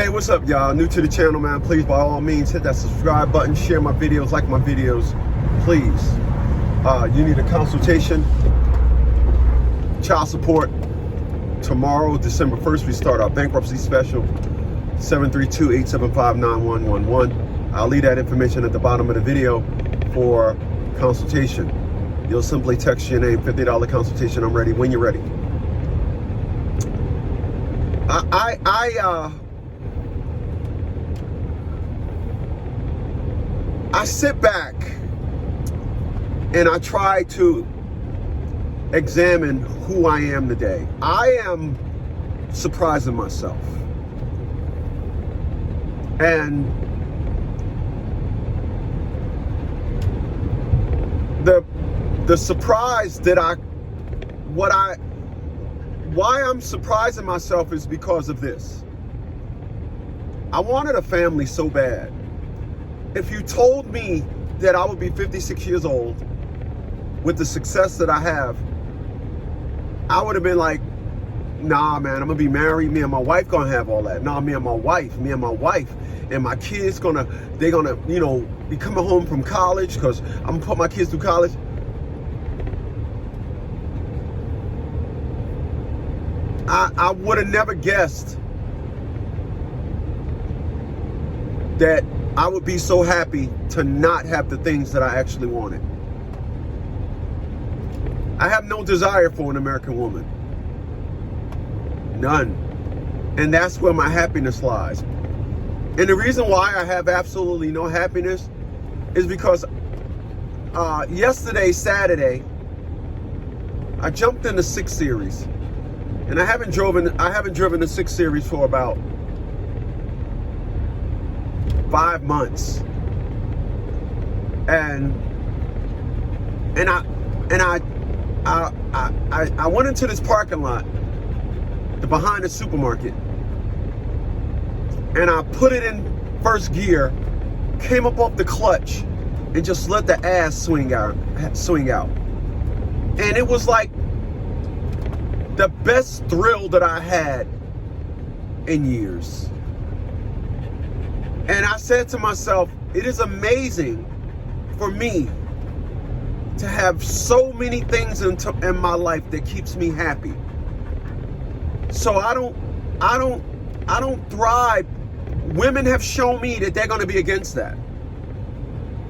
Hey, what's up, y'all? New to the channel, man. Please, by all means, hit that subscribe button, share my videos, like my videos, please. You need a consultation, child support. Tomorrow, December 1st, we start our bankruptcy special, 732-875-9111. I'll leave that information at the bottom of the video for consultation. You'll simply text your name, $50 consultation. I'm ready when you're ready. I sit back and I try to examine who I am today. I am surprising myself. And the surprise that why I'm surprising myself is because of this. I wanted a family so bad. If you told me that I would be 56 years old with the success that I have, I would have been like, nah, man, I'm gonna be married. Me and my wife gonna have all that. Nah, me and my wife, and my kids they're gonna, be coming home from college because I'm gonna put my kids through college. I would have never guessed that I would be so happy to not have the things that I actually wanted. I have no desire for an American woman. None. And that's where my happiness lies. And the reason why I have absolutely no happiness is because yesterday, Saturday, I jumped in the 6 Series. And I haven't driven the 6 Series for about 5 months. And I went into this parking lot, behind the supermarket, and I put it in first gear, came up off the clutch, and just let the ass swing out. And it was like the best thrill that I had in years. And I said to myself, it is amazing for me to have so many things in my life that keeps me happy. So I don't thrive. Women have shown me that they're going to be against that.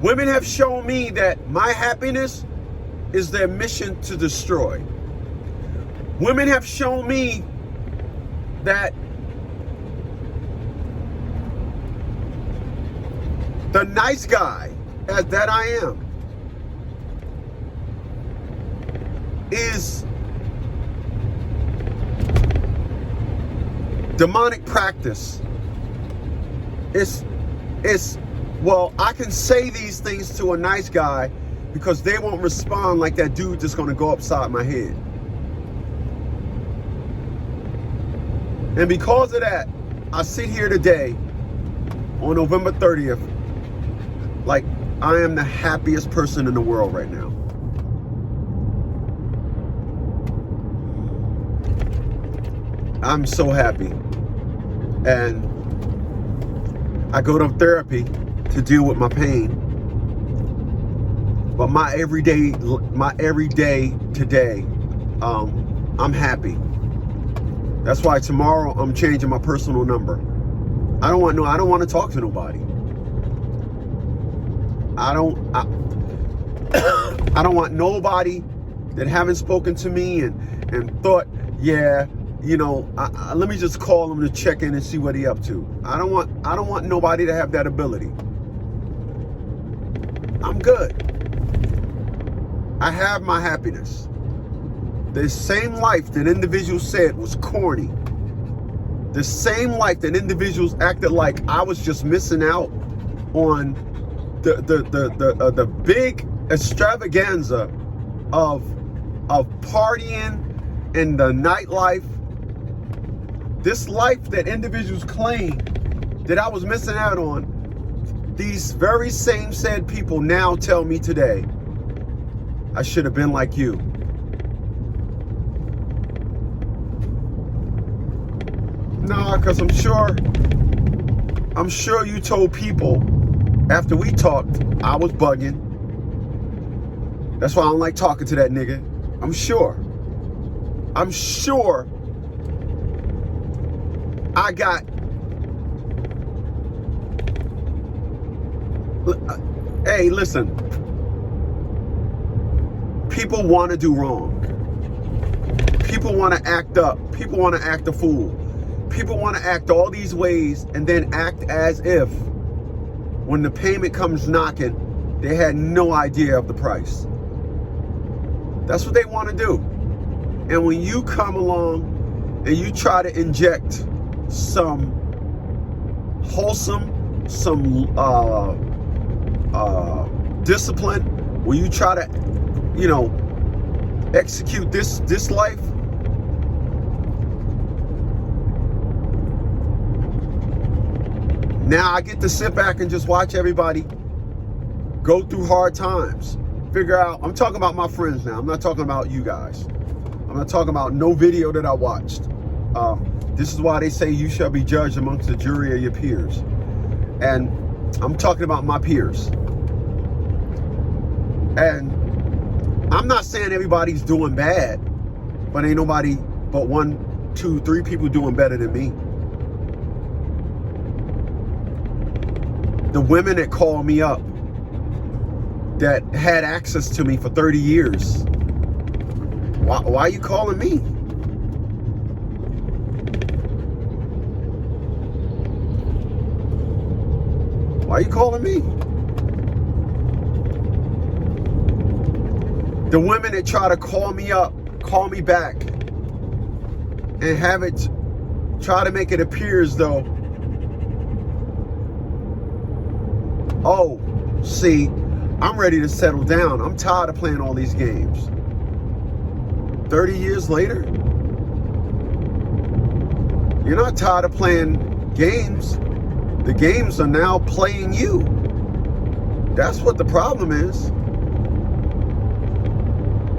Women have shown me that my happiness is their mission to destroy. Women have shown me that the nice guy that I am is demonic practice. Well, I can say these things to a nice guy because they won't respond like that dude just gonna go upside my head. And because of that, I sit here today on November 30th like I am the happiest person in the world right now. I'm so happy. And I go to therapy to deal with my pain. But my everyday today, I'm happy. That's why tomorrow I'm changing my personal number. I don't want to talk to nobody. I don't want nobody that haven't spoken to me and thought, yeah, let me just call him to check in and see what he up to. I don't want nobody to have that ability. I'm good. I have my happiness. The same life that individuals said was corny. The same life that individuals acted like I was just missing out on the big extravaganza of partying and the nightlife. This life that individuals claim that I was missing out on, these very same said people now tell me today, I should have been like you. No, because I'm sure I'm sure you told people after we talked, I was bugging. That's why I don't like talking to that nigga. I'm sure I got, hey, listen, people want to do wrong. People want to act up. People want to act a fool. People want to act all these ways and then act as if when the payment comes knocking, they had no idea of the price. That's what they want to do. And when you come along and you try to inject some wholesome, some discipline, when you try to, execute this life, now I get to sit back and just watch everybody go through hard times. Figure out, I'm talking about my friends now. I'm not talking about you guys. I'm not talking about no video that I watched. This is why they say you shall be judged amongst the jury of your peers. And I'm talking about my peers. And I'm not saying everybody's doing bad, but ain't nobody but 1, 2, 3 people doing better than me. The women that call me up that had access to me for 30 years. Why are you calling me? Why are you calling me? The women that try to call me up, call me back, and have it, try to make it appear as though, oh, see, I'm ready to settle down. I'm tired of playing all these games. 30 years later, you're not tired of playing games. The games are now playing you. That's what the problem is.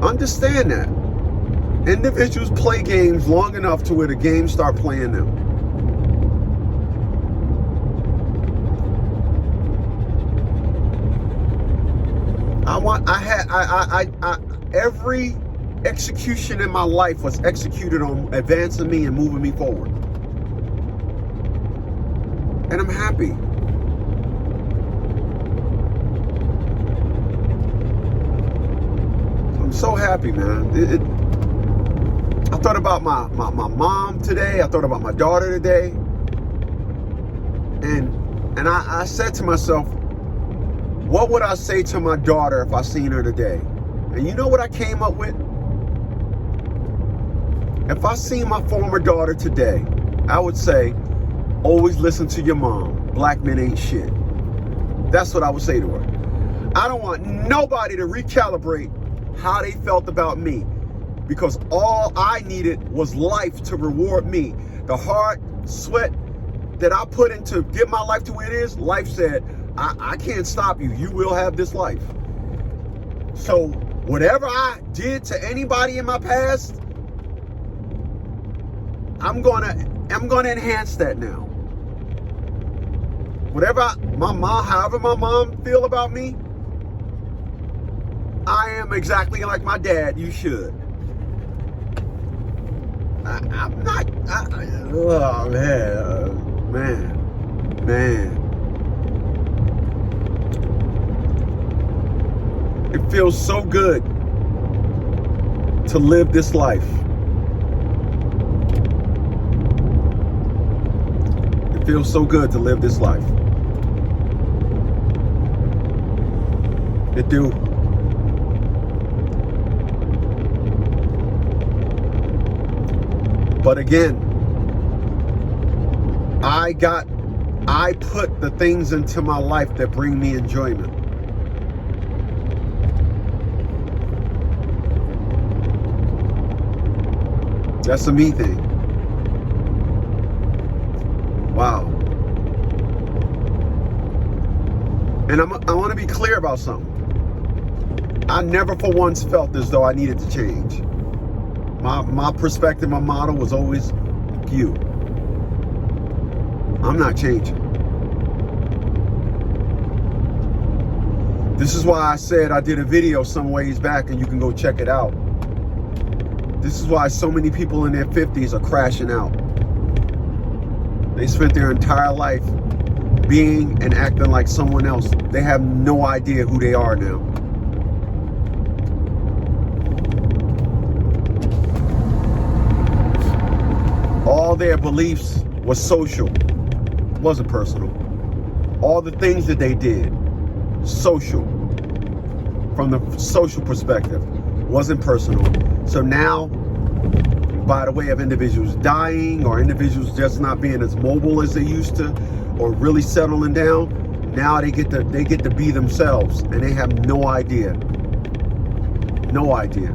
Understand that. Individuals play games long enough to where the games start playing them. Every execution in my life was executed on advancing me and moving me forward. And I'm happy. I'm so happy, man. I thought about my mom today. I thought about my daughter today. And I said to myself, what would I say to my daughter if I seen her today? And you know what I came up with? If I seen my former daughter today, I would say, always listen to your mom. Black men ain't shit. That's what I would say to her. I don't want nobody to recalibrate how they felt about me, because all I needed was life to reward me. The hard sweat that I put in to get my life to where it is, life said, I can't stop you. You will have this life. So whatever I did to anybody in my past, I'm gonna enhance that now. However my mom feel about me, I am exactly like my dad. You should. I'm not. Oh man. It feels so good to live this life. It feels so good to live this life. It do. But again, I put the things into my life that bring me enjoyment. That's a me thing. Wow. And I want to be clear about something. I never for once felt as though I needed to change. My perspective, my motto was always you. I'm not changing. This is why I said I did a video some ways back, and you can go check it out. This is why so many people in their 50s are crashing out. They spent their entire life being and acting like someone else. They have no idea who they are now. All their beliefs were social, wasn't personal. All the things that they did, social, from the social perspective, wasn't personal. So now, by the way of individuals dying or individuals just not being as mobile as they used to, or really settling down, now they get to be themselves, and they have no idea. No idea.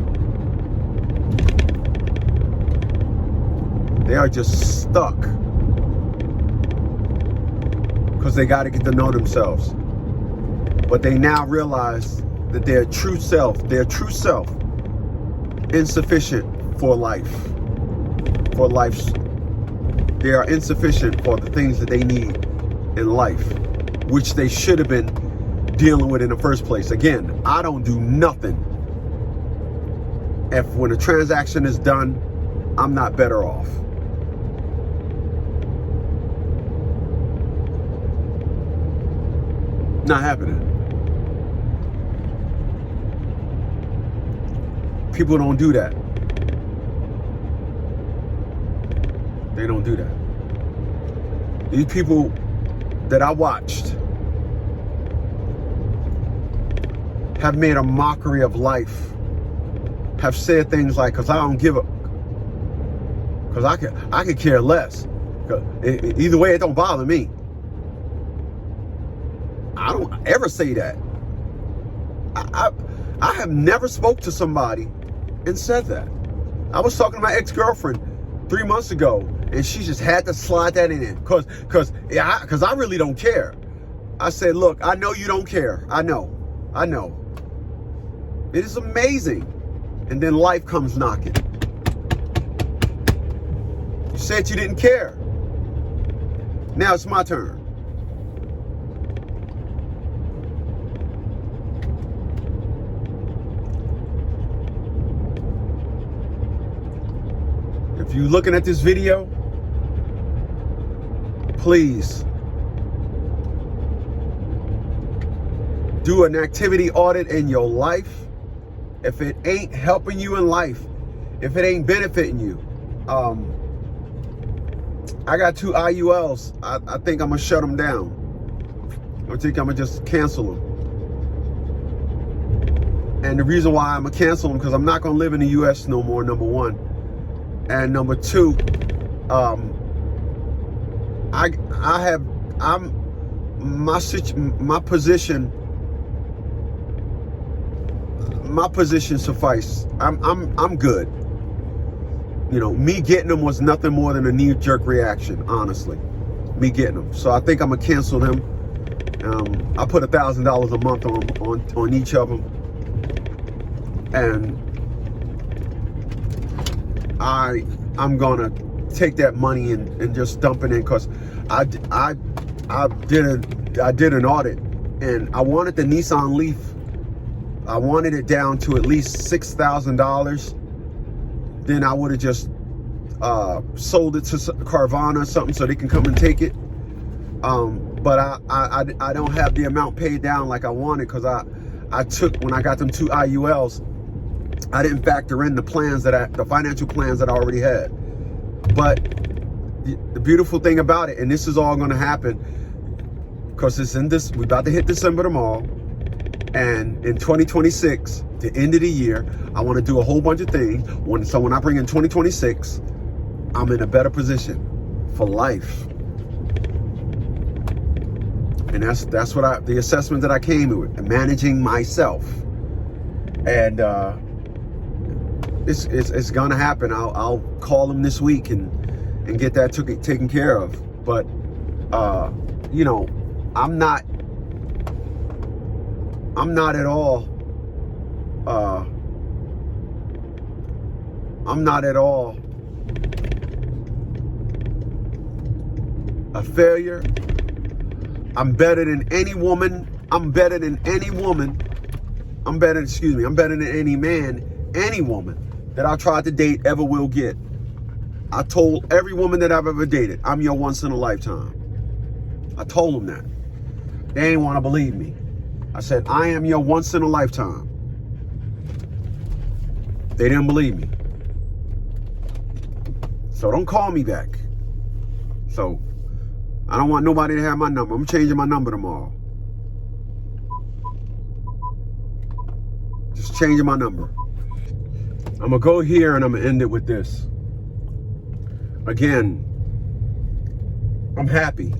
They are just stuck because they got to get to know themselves. But they now realize that their true self, insufficient for life. For life's, they are insufficient for the things that they need in life, which they should have been dealing with in the first place. Again, I don't do nothing if when a transaction is done, I'm not better off. Not happening. People don't do that. They don't do that. These people that I watched have made a mockery of life, have said things like, because I don't give a, because I could care less. Either way, it don't bother me. I don't ever say that. I have never spoke to somebody and said that. I was talking to my ex-girlfriend 3 months ago, and she just had to slide that in because I really don't care. I said, look, I know you don't care. I know. It is amazing. And then life comes knocking. You said you didn't care. Now it's my turn. If you're looking at this video, please do an activity audit in your life. If it ain't helping you in life, if it ain't benefiting you, I got 2 IULs. I think I'm gonna shut them down. I think I'm gonna just cancel them. And the reason why I'm gonna cancel them, because I'm not gonna live in the US no more, number one. And number two, my position suffice. I'm good. You know, me getting them was nothing more than a knee-jerk reaction, honestly. Me getting them. So I think I'm gonna cancel them. I put $1,000 a month on each of them, and I'm gonna take that money and just dump it in, because I did an audit, and I wanted the Nissan Leaf. I wanted it down to at least $6,000. Then I would have just sold it to Carvana or something so they can come and take it. But I don't have the amount paid down like I wanted, because I took, when I got them 2 IULs, I didn't factor in the financial plans that I already had. But the beautiful thing about it, and this is all going to happen because we're about to hit December tomorrow, and in 2026, the end of the year, I want to do a whole bunch of things. So when I bring in 2026, I'm in a better position for life. And that's what the assessment that I came with, managing myself. And it's gonna happen. I'll call them this week and get that taken care of. But you know, I'm not at all a failure. I'm better than any woman I'm better than any woman. I'm better than any man, any woman that I tried to date ever will get. I told every woman that I've ever dated, I'm your once in a lifetime. I told them that. They ain't want to believe me. I said, I am your once in a lifetime. They didn't believe me. So don't call me back. So I don't want nobody to have my number. I'm changing my number tomorrow. Just changing my number. I'm gonna go here and I'm gonna end it with this. Again, I'm happy.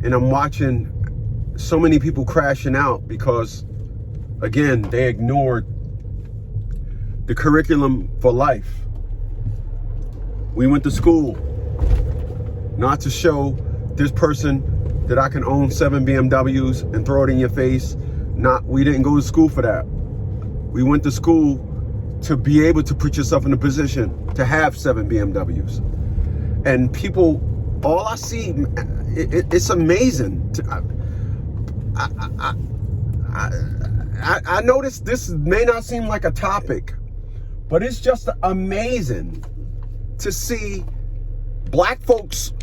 And I'm watching so many people crashing out because, again, they ignored the curriculum for life. We went to school not to show this person that I can own 7 BMWs and throw it in your face. We didn't go to school for that. We went to school to be able to put yourself in a position to have 7 BMWs. And people, all I see, it's amazing. I noticed this may not seem like a topic, but it's just amazing to see black folks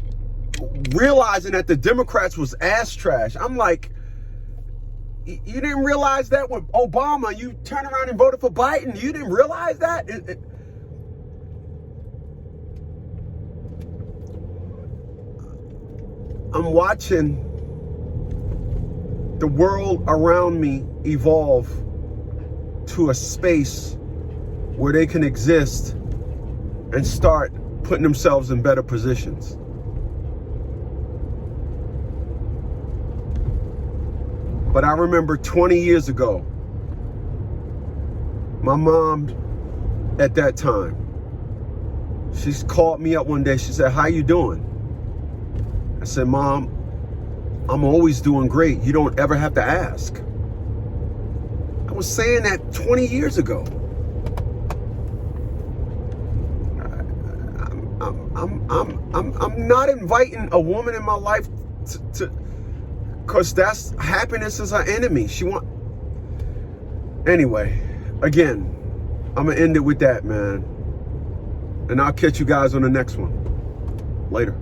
realizing that the Democrats was ass trash. I'm like, you didn't realize that with Obama, you turned around and voted for Biden. You didn't realize that? I'm watching the world around me evolve to a space where they can exist and start putting themselves in better positions. But I remember 20 years ago, my mom at that time, she called me up one day. She said, "How you doing?" I said, "Mom, I'm always doing great. You don't ever have to ask." I was saying that 20 years ago. I'm not inviting a woman in my life to because that's happiness is her enemy. Anyway, again, I'm gonna end it with that, man. And I'll catch you guys on the next one. Later.